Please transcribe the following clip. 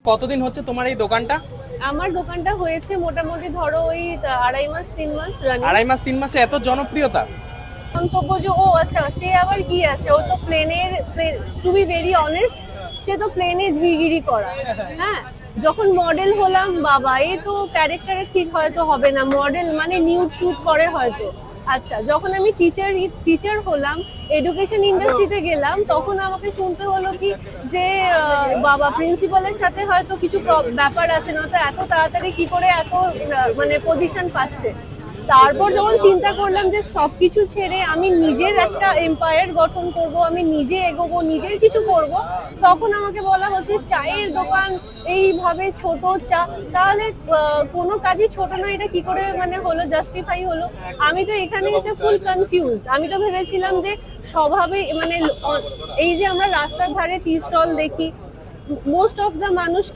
কতদিন হচ্ছে তোমার এই দোকানটা? আমার দোকানটা হয়েছে মোটামুটি ধরো ওই 2.5 মাস 3 মাস রানিং। 2.5 মাস 3 মাসে এত জনপ্রিয়তা? মন্তব্য যে ও আচ্ছা সে আবার কি আছে, ও তো প্লেনের, টু বি ভেরি অনেস্ট, সে তো প্লেনে ঝিগিরি করা। হ্যাঁ, যখন মডেল হলাম বাবা এ তো ক্যারেক্টারে ঠিক হয়তো হবে না, মডেল মানে নিউড শুট করে হয়তো। আচ্ছা যখন আমি টিচার হলাম, এডুকেশন ইন্ডাস্ট্রিতে গেলাম, তখন আমাকে শুনতে হলো কি যে বাবা প্রিন্সিপালের সাথে হয়তো কিছু ব্যাপার আছে, নয়তো এত তাড়াতাড়ি কি করে এত মানে পজিশন পাচ্ছে। তারপর যখন চিন্তা করলাম যে সবকিছু ছেড়ে আমি নিজের একটা এম্পায়ার গঠন করব, আমি নিজে এগোবো, নিজের কিছু করব, তখন আমাকে বলা হচ্ছে চায়ের দোকান এইভাবে ছোট চা, তাহলে কোনো কাজই ছোট না, এটা কি করে মানে হলো, জাস্টিফাই হলো? আমি তো এখানে এসে ফুল কনফিউজড। আমি তো ভেবেছিলাম যে স্বভাবে মানে এই যে আমরা রাস্তার ধারে টি স্টল দেখি, মোস্ট অফ দ্য মানুষ